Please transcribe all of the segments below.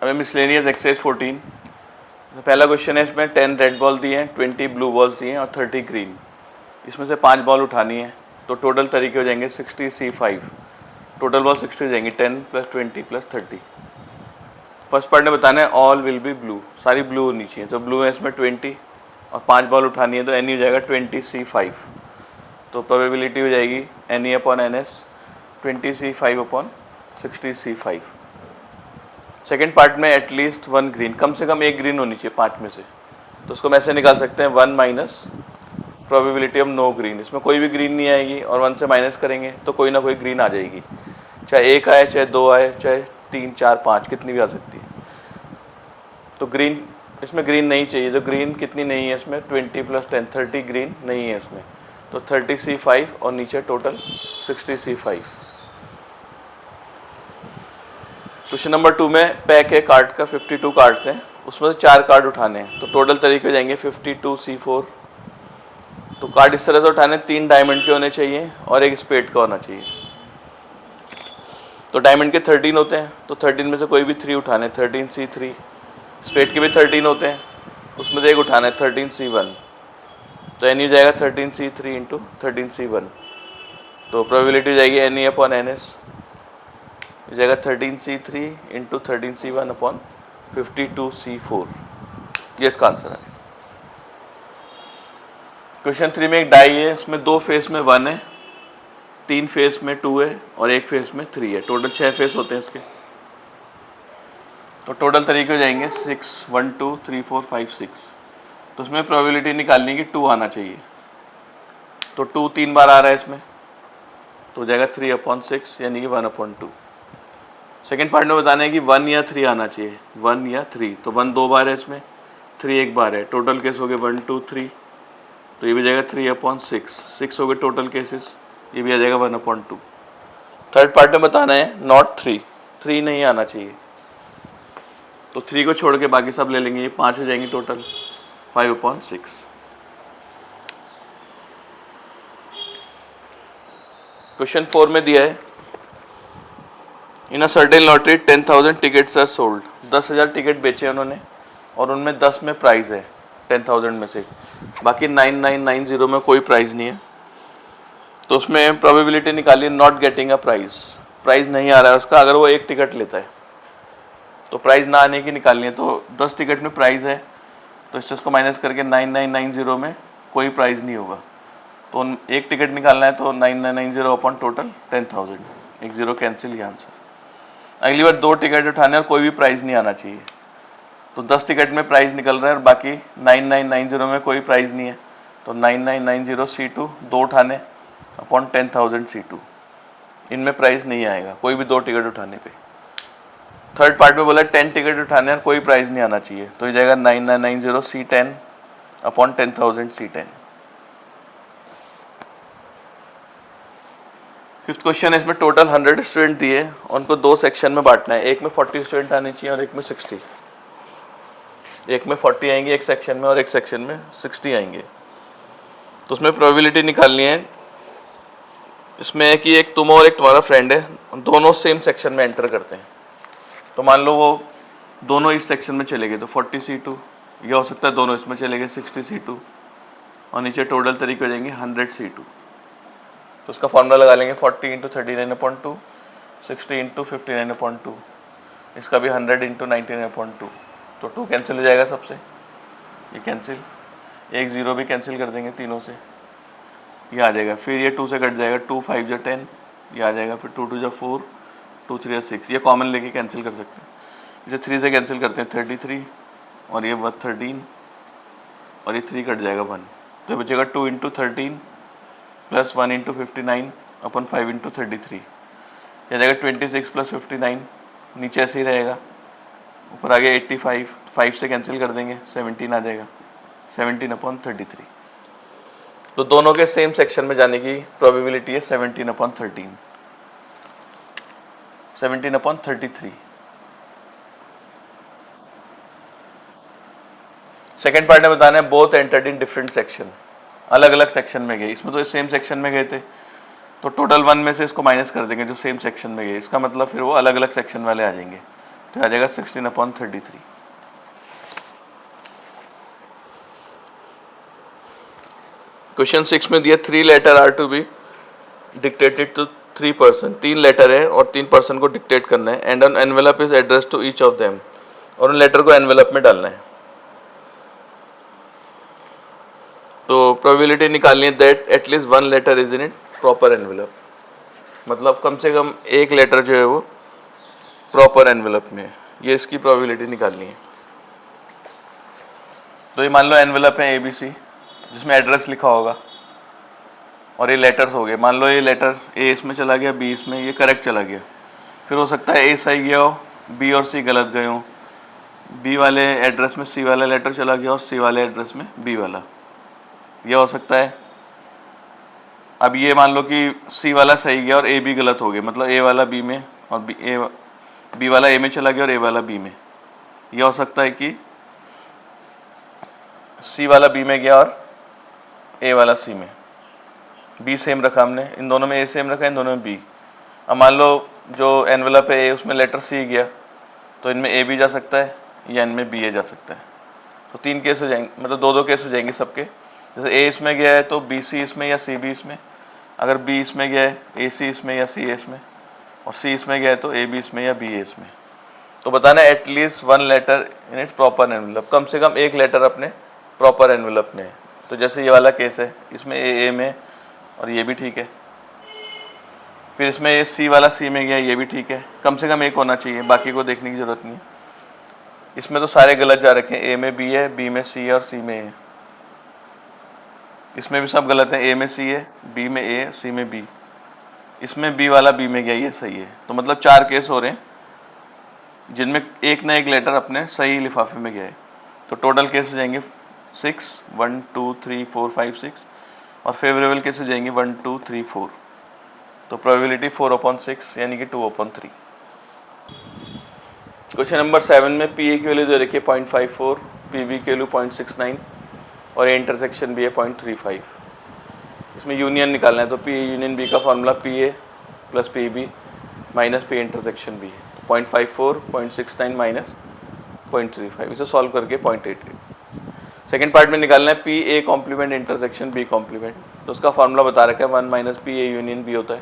हमें miscellaneous exercise 14। तो पहला क्वेश्चन है, इसमें 10 रेड बॉल दिए हैं, 20 ब्लू बॉल्स दिए हैं और 30 ग्रीन। इसमें से 5 बॉल उठानी है, तो टोटल तरीके हो जाएंगे 60C5। टोटल बॉल 60 हो जाएंगी, 10 + 20 + 30। फर्स्ट पार्ट में बताना है ऑल विल बी ब्लू, सारी ब्लू होनी चाहिए। तो ब्लू है इसमें 20 और 5 बॉल उठानी है, तो एन हो जाएगा 20C5। तो प्रोबेबिलिटी हो जाएगी NE/NS 20C5/60C5। सेकेंड पार्ट में एटलीस्ट 1 ग्रीन, कम से कम एक ग्रीन होनी चाहिए 5 में से। तो उसको हम ऐसे निकाल सकते हैं 1 - प्रोबेबिलिटी ऑफ नो ग्रीन। इसमें कोई भी ग्रीन नहीं आएगी और 1 से माइनस करेंगे तो कोई ना कोई ग्रीन आ जाएगी, चाहे 1 आए, चाहे 2 आए, चाहे 3, 4, 5, कितनी भी आ सकती है। तो ग्रीन, इसमें ग्रीन नहीं चाहिए। जो ग्रीन कितनी नहीं है इसमें, 20 + 10 30 ग्रीन नहीं है इसमें। तो 30C5 और नीचे टोटल 60C5। क्वेश्चन नंबर 2 में पैक है कार्ड का, 52 कार्ड्स हैं, उसमें से 4 कार्ड उठाने हैं। तो टोटल तरीके हो जाएंगे 52C4। तो कार्ड इस तरह से उठाने, 3 डायमंड के होने चाहिए और एक स्पेड का होना चाहिए। तो डायमंड के 13 होते हैं, तो 13 में से कोई भी 3 उठाने, 13C3। स्पेड के भी 13 होते हैं, उसमें से एक उठाना है, 13C1। तो एन हो जाएगा 13C3 × 13C1। तो प्रोबेबिलिटी हो जाएगी NE/NS हो जाएगा 13C3 × 13C1/52C4। ये इसका आंसर है। क्वेश्चन 3 में एक डाई है, उसमें 2 फेस में 1 है, 3 फेस में 2 है और 1 फेस में 3 है। टोटल 6 फेस होते हैं इसके। तो टोटल तरीके हो जाएंगे 6 1 2 3 4 5 6। तो उसमें प्रोबेबिलिटी निकालनी है कि 2 आना चाहिए। तो 2 3 बार आ रहा है इसमें, तो हो जाएगा 3/6 यानी कि 1/2। सेकेंड पार्ट में बताना है कि 1 या 3 आना चाहिए, 1 या 3। तो 1 2 बार है इसमें, 3 1 बार है। टोटल केस हो गए 1 2 3। तो ये भी जाएगा 3/6, 6 हो गए टोटल केसेस, ये भी आ जाएगा 1/2। थर्ड पार्ट में बताना है नॉट 3, 3 नहीं आना चाहिए। तो 3 को छोड़ के बाकी सब ले लेंगे, ये 5 हो जाएंगे टोटल, 5/6। क्वेश्चन 4 में दिया है, in a certain lottery 10,000 tickets are sold. 10,000 ticket बेचे उन्होंने और उनमें 10 में प्राइज़ है 10,000 में से, बाकी 9990 में कोई प्राइज़ नहीं है। तो उसमें प्रोबेबिलिटी निकालिए not getting a prize, prize नहीं आ रहा है उसका अगर वो एक टिकट लेता है। तो प्राइज़ ना आने की निकालनी है। तो 10 टिकट में प्राइज़ है, तो इस चीज़ को माइनस करके 9990 में कोई प्राइज़ नहीं होगा। तो एक टिकट निकालना है, तो 9990 टोटल 10,000, एक 0 कैंसिल, ये आंसर। अगली बार 2 टिकट उठाने और कोई भी प्राइज़ नहीं आना चाहिए। तो 10 टिकट में प्राइज़ निकल रहा है और बाकी 9990 में कोई प्राइज़ नहीं है। तो 9990C2 2 उठाने अपॉन 10,000C2, इनमें प्राइज़ नहीं आएगा कोई भी 2 टिकट उठाने पे। थर्ड पार्ट में बोला 10 टिकट उठाने और कोई प्राइज़ नहीं आना चाहिए। तो ये जाएगा 9990C10 upon 10,000C10। Fifth question है, इसमें टोटल 100 स्टूडेंट दिए, उनको 2 सेक्शन में बांटना है। एक में 40 स्टूडेंट आने चाहिए और एक में 60। एक में 40 आएंगे एक सेक्शन में और एक सेक्शन में 60 आएंगे। तो उसमें प्रोबेबिलिटी निकालनी है। इसमें है कि एक तुम और एक तुम्हारा फ्रेंड है, दोनों सेम सेक्शन में एंटर करते हैं। तो मान लो वो दोनों इस सेक्शन में चले गए, तो 40C2, यह हो सकता है दोनों इसमें चले गए 60C2, और नीचे टोटल तरीके हो जाएंगे 100C2। तो उसका फॉर्मूला लगा लेंगे 40 × 39/2, 60 × 59/2, इसका भी 100 × 99/2। तो 2 कैंसिल हो जाएगा सबसे, ये कैंसिल, एक 0 भी कैंसिल कर देंगे तीनों से, ये आ जाएगा। फिर ये 2 से कट जाएगा, 2 5 × 10, ये आ जाएगा। फिर 2 2 × 4, 2 3 × 6, ये कॉमन लेके कैंसिल कर सकते हैं। इसे 3 से कैंसिल करते हैं 33, और ये 13, और ये 3 कट जाएगा 1। तो बचेगा 2 × 13 + 1 × 59/5 × 33, यह जाएगा 26 + 59, नीचे ऐसे ही रहेगा। ऊपर आगे 85, 5 से कैंसिल कर देंगे 17 आ जाएगा, 17/33। तो दोनों के सेम सेक्शन में जाने की प्रोबेबिलिटी है 17/13, 17/33। सेकेंड पार्ट में बताना है both entered in different section, अलग अलग सेक्शन में गए। इसमें तो सेम सेक्शन में गए थे, तो टोटल 1 में से इसको माइनस कर देंगे जो सेम सेक्शन में गए। इसका मतलब फिर वो अलग अलग सेक्शन वाले आ जाएंगे। तो आ जाएगा 16/33। क्वेश्चन 6 में दिया 3 letter are to be dictated to 3 person. 3 letter है और 3 पर्सन को डिक्टेट करना है and an envelope is address to each of them, और उन लेटर को एनवेलप में डालना है। तो प्रोबेबिलिटी निकालनी है that at least 1 letter is in it proper envelope, मतलब कम से कम एक लेटर जो है वो प्रॉपर एनवेलप में है, ये इसकी प्रोबेबिलिटी निकालनी है। तो ये मान लो एनवेलप है ABC जिसमें एड्रेस लिखा होगा और ये लेटर्स हो गए। मान लो ये लेटर A इसमें चला गया, B इसमें, ये करेक्ट चला गया। फिर हो सकता है A सही गया हो, B और C गलत गए हो, B वाले एड्रेस में C वाला लेटर चला गया और C वाले एड्रेस में B वाला, यह हो सकता है। अब ये मान लो कि C वाला सही गया और A B गलत हो गया, मतलब A वाला B में और B वाला A में चला गया और A वाला B में। यह हो सकता है कि C वाला B में गया और A वाला C में, B सेम रखा हमने, इन दोनों में A सेम रखा, इन दोनों में B। अब मान लो जो एनवेलप है A उसमें लेटर C गया, तो इनमें A भी जा सकता है या इनमें B A जा सकता है। तो 3 केस हो जाएंगे, मतलब 2-2 केस हो जाएंगे सबके। जैसे A इसमें गया है तो B C इसमें या C B इसमें, अगर B इसमें गया है A C इसमें या C A इसमें, और C इसमें गया है तो A B इसमें या B A इसमें। तो बताना है at least 1 letter in its proper envelope, कम से कम एक लेटर अपने प्रॉपर एनवेलप में है। तो जैसे ये वाला केस है, इसमें A में और ये भी ठीक है। फिर इसमें ये C वाला C में गया, ये भी ठीक है, कम से कम एक होना चाहिए, बाकी को देखने की ज़रूरत नहीं है। इसमें तो सारे गलत जा रखे हैं, A में B है, B में C है और C में A है। इसमें भी सब गलत है, A में C है, B में A, C में B। इसमें B वाला B में गया, ये सही है। तो मतलब 4 केस हो रहे हैं जिनमें एक ना एक लेटर अपने सही लिफाफे में गया है। तो टोटल केस हो जाएंगे 6, 1 2 3 4 5 6, और फेवरेबल केस हो जाएंगे 1 2 3 4। तो प्रोबेबिलिटी 4/6 यानी कि 2/3। क्वेश्चन नंबर 7 में PA की वैल्यू दे रखी है 0.54, PB की वैल्यू 0.69 और ए इंटरसेक्शन भी है 0.35। इसमें यूनियन निकालना है, तो PA यूनियन B का formula PA plus PB minus P intersection B है। तो 0.54, 0.69 माइनस 0.35, इसे सॉल्व करके 0.88। सेकेंड पार्ट में निकालना है PA complement intersection B complement, तो उसका फॉर्मूला बता रखा है 1 माइनस PA यूनियन B होता है,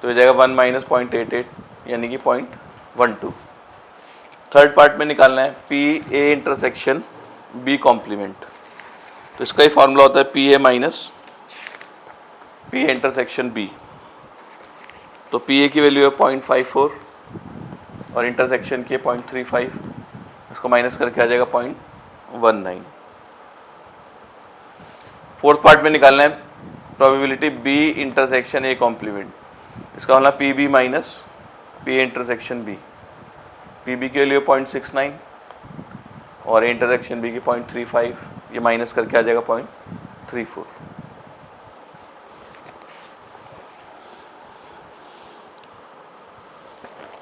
तो हो जाएगा 1 माइनस 0.88 यानी कि 0.12। थर्ड पार्ट में निकालना है PA इंटरसेक्शन B कॉम्प्लीमेंट, तो इसका ही फॉर्मूला होता है PA minus PA intersection B। तो PA की वैल्यू है 0.54 और इंटरसेक्शन की 0.35, इसको माइनस करके आ जाएगा 0.19। फोर्थ पार्ट में निकालना है probability B intersection A complement, इसका मतलब PB minus PA intersection B। PB के लिए 0.69 और A इंटरसेक्शन B की 0.35, ये माइनस करके आ जाएगा 0.34।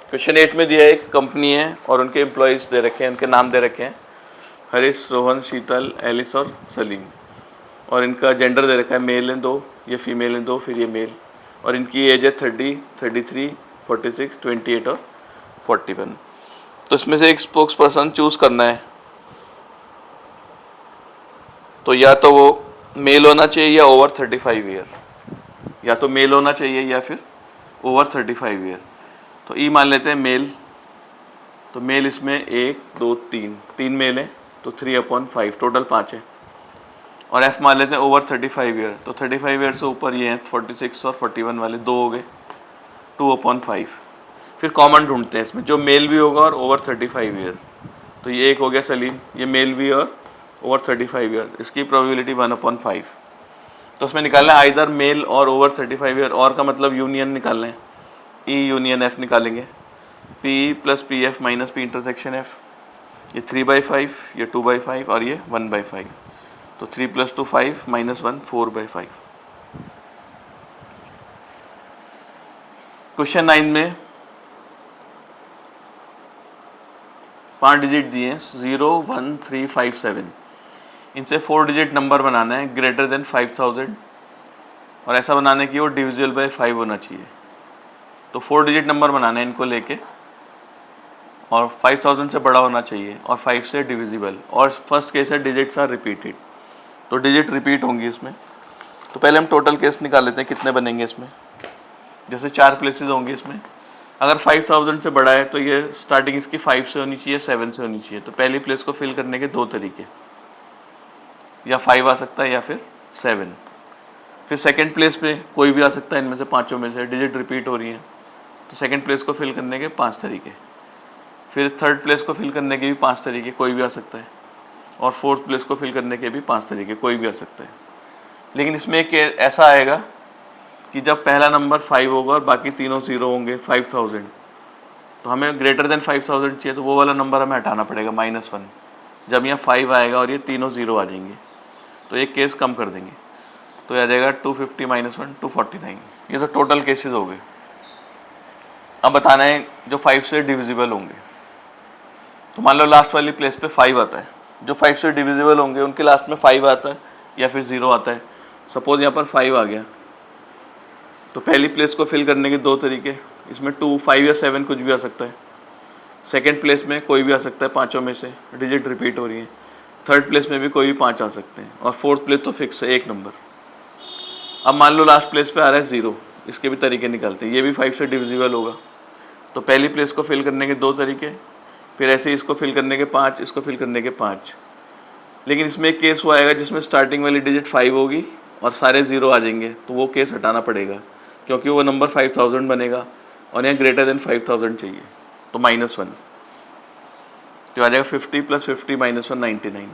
क्वेश्चन 8 में दिया एक कंपनी है और उनके एम्प्लॉयज़ दे रखे हैं, उनके नाम दे रखे हैं हरीश, रोहन, शीतल, एलिस और सलीम, और इनका जेंडर दे रखा है मेल है 2, ये फीमेल है 2, फिर ये मेल, और इनकी एज है 30, 33, 46, 28 और 41। तो इसमें से एक स्पोक्स पर्सन चूज़ करना है, तो या तो वो मेल होना चाहिए या ओवर 35 ईयर, या तो मेल होना चाहिए या फिर ओवर 35 ईयर। तो ई मान लेते हैं मेल, तो मेल इसमें 1 2 3 मेल है, तो 3/5 टोटल 5 है। और एफ मान लेते हैं ओवर 35 ईयर, तो 35 ईयर से ऊपर ये हैं 46 और 41 वाले 2 हो गए, 2/5। फिर कॉमन ढूंढते हैं इसमें, जो मेल भी होगा और ओवर 35 ईयर, तो ये एक हो गया सलीम, ये मेल भी और ओवर 35 ईयर, इसकी प्रोबेबिलिटी 1/5। तो उसमें निकालना है आइदर मेल और ओवर 35 ईयर, और का मतलब यूनियन निकालना है, ई यूनियन एफ निकालेंगे, P plus P F minus P intersection F, ये 3/5, ये 2/5 और ये 1/5। तो 3 + 2 5 -1 4/5। क्वेश्चन 9 में 5 डिजिट दिए 0 1 3 5 7, इनसे 4 डिजिट नंबर बनाना है ग्रेटर देन 5000, और ऐसा बनाने की वो डिविजिबल बाय 5 होना चाहिए। तो 4 डिजिट नंबर बनाना है इनको लेके, और 5000 से बड़ा होना चाहिए और 5 से डिविजिबल, और फर्स्ट केस है डिजिट्स आर रिपीटेड, तो डिजिट रिपीट होंगी इसमें। तो पहले हम टोटल केस निकाल लेते हैं कितने बनेंगे इसमें। जैसे 4 प्लेसेस होंगे इसमें, अगर 5000 से बड़ा है तो ये स्टार्टिंग इसकी 5 से होनी चाहिए, 7 से होनी चाहिए। तो पहली प्लेस को फिल करने के 2 तरीके, या 5 आ सकता है या फिर 7। फिर सेकंड प्लेस पे कोई भी आ सकता है इनमें से पांचों में से, डिजिट रिपीट हो रही है तो सेकंड प्लेस को फिल करने के 5 तरीके। फिर थर्ड प्लेस को फिल करने के भी 5 तरीके, कोई भी आ सकता है। और फोर्थ प्लेस को फिल करने के भी 5 तरीके, कोई भी आ सकता है। लेकिन इसमें एक ऐसा आएगा कि जब पहला नंबर 5 होगा और बाकी तीनों 0 होंगे 5000, तो हमें ग्रेटर देन 5000 चाहिए, तो वो वाला नंबर हमें हटाना पड़ेगा -1। जब यहाँ 5 आएगा और ये तीनों 0 आ जाएंगे तो एक केस कम कर देंगे, तो आ जाएगा 250 - 1 249। ये तो टोटल केसेस हो गए। अब बताना है जो 5 से डिविजिबल होंगे। तो मान लो लास्ट वाली प्लेस पे 5 आता है, जो 5 से डिविजिबल होंगे उनके लास्ट में 5 आता है या फिर 0 आता है। सपोज यहाँ पर 5 आ गया, तो पहली प्लेस को फिल करने के 2 तरीके, इसमें 2, 5 या 7 कुछ भी आ सकता है। सेकंड प्लेस में कोई भी आ सकता है पांचों में से, डिजिट रिपीट हो रही है। थर्ड प्लेस में भी कोई भी 5 आ सकते हैं, और फोर्थ प्लेस तो फिक्स है एक नंबर। अब मान लो लास्ट प्लेस पे आ रहा है 0, इसके भी तरीके निकालते हैं। ये भी 5 से डिविजिबल होगा, तो पहली प्लेस को फिल करने के 2 तरीके, फिर ऐसे ही इसको फिल करने के 5, इसको फिल करने के 5। लेकिन इसमें एक केस वो आएगा जिसमें स्टार्टिंग वाली डिजिट 5 होगी और सारे 0 आ जाएंगे, तो वो केस हटाना पड़ेगा क्योंकि वो नंबर 5000 बनेगा और यहाँ ग्रेटर देन 5000 चाहिए, तो -1। तो आ जाएगा 50 + 50 - 1 99।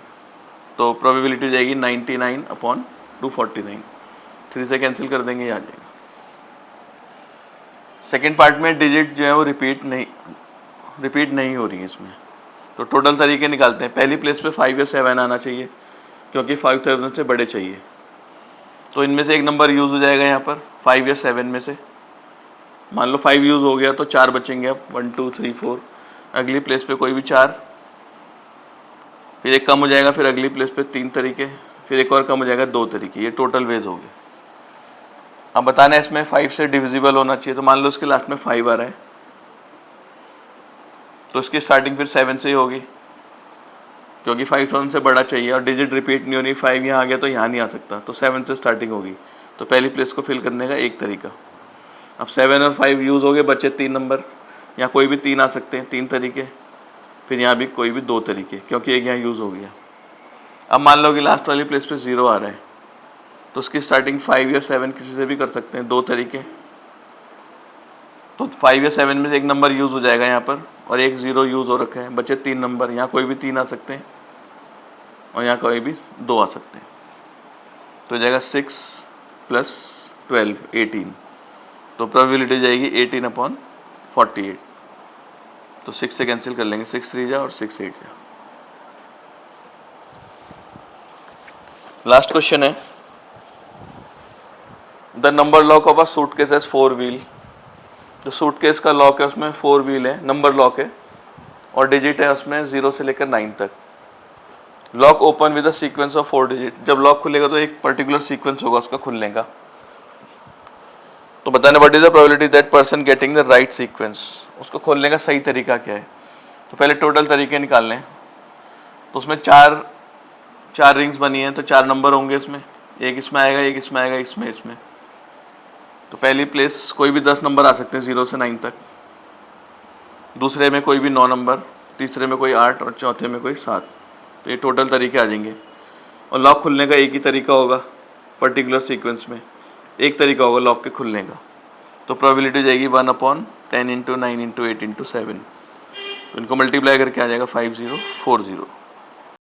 तो प्रोबेबिलिटी हो जाएगी 99/249। 3 से कैंसिल कर देंगे, ये आ जाएगा। सेकेंड पार्ट में डिजिट जो है वो रिपीट नहीं हो रही है इसमें, तो टोटल तरीके निकालते हैं। पहली प्लेस पे 5 या 7 आना चाहिए क्योंकि 5000 से बड़े चाहिए, तो इनमें से एक नंबर यूज़ हो जाएगा यहाँ पर 5 या 7 में से। मान लो 5 यूज़ हो गया तो 4 बचेंगे अब, 1 2 3 4। अगली प्लेस पे कोई भी 4, फिर एक कम हो जाएगा, फिर अगली प्लेस पे 3 तरीके, फिर एक और कम हो जाएगा 2 तरीके। ये टोटल वेज हो गए। अब बताना है इसमें 5 से डिविजिबल होना चाहिए, तो मान लो इसके लास्ट में 5 आ रहा है, तो इसकी स्टार्टिंग फिर 7 से ही होगी क्योंकि 5000 से बड़ा चाहिए और डिजिट रिपीट नहीं होनी। 5 यहाँ आ गया तो यहाँ नहीं आ सकता, तो 7 से स्टार्टिंग होगी। तो पहली प्लेस को फिल करने का एक तरीका। अब 7 और 5 यूज़ हो गए, बचे 3 नंबर। यहाँ कोई भी 3 आ सकते हैं, 3 तरीके। फिर यहाँ भी कोई भी 2 तरीके क्योंकि एक यहाँ यूज़ हो गया। अब मान लो कि लास्ट वाली प्लेस पे 0 आ रहा है, तो उसकी स्टार्टिंग 5 या 7 किसी से भी कर सकते हैं, 2 तरीके। तो 5 या 7 में से एक नंबर यूज़ हो जाएगा यहाँ पर, और एक 0 यूज़ हो रखा है, बचे 3 नंबर। यहाँ कोई भी 3 आ सकते हैं और यहाँ कोई भी 2 आ सकते हैं, तो हो जाएगा 6 + 12 18। तो प्रोबेबिलिटी जाएगी 18/48। तो 6 से कैंसिल कर लेंगे, 6 3 जा और 6 8 जा। लास्ट क्वेश्चन है, the number lock of a suitcase has 4 wheel. जो सूटकेस का लॉक है उसमें 4 व्हील है, नंबर लॉक है, और डिजिट है उसमें 0 से लेकर 9 तक। Lock open with a sequence of 4 digit. जब लॉक खुलेगा तो एक पर्टिकुलर सीक्वेंस होगा उसका खुलने का। तो बताने what is the probability that person getting the right sequence. उसको खोलने का सही तरीका क्या है। तो पहले टोटल तरीके निकालने हैं। तो उसमें चार रिंग्स बनी हैं, तो 4 नंबर होंगे इसमें। एक इसमें आएगा, एक इसमें आएगा, इसमें। तो पहली प्लेस कोई भी 10 नंबर आ सकते हैं 0 से 9 तक। दूसरे में कोई भी 9 नंबर, तीसरे में कोई 8 और चौथे में कोई 7। तो ये टोटल तरीके आ जाएंगे। और लॉक खुलने का एक ही तरीका होगा पर्टिकुलर सीक्वेंस में, एक तरीका होगा लॉक के खुलने का। तो प्रोबेबिलिटी जाएगी 1/10 × 9 × 8 × 7। तो इनको मल्टीप्लाई करके आ जाएगा 5040।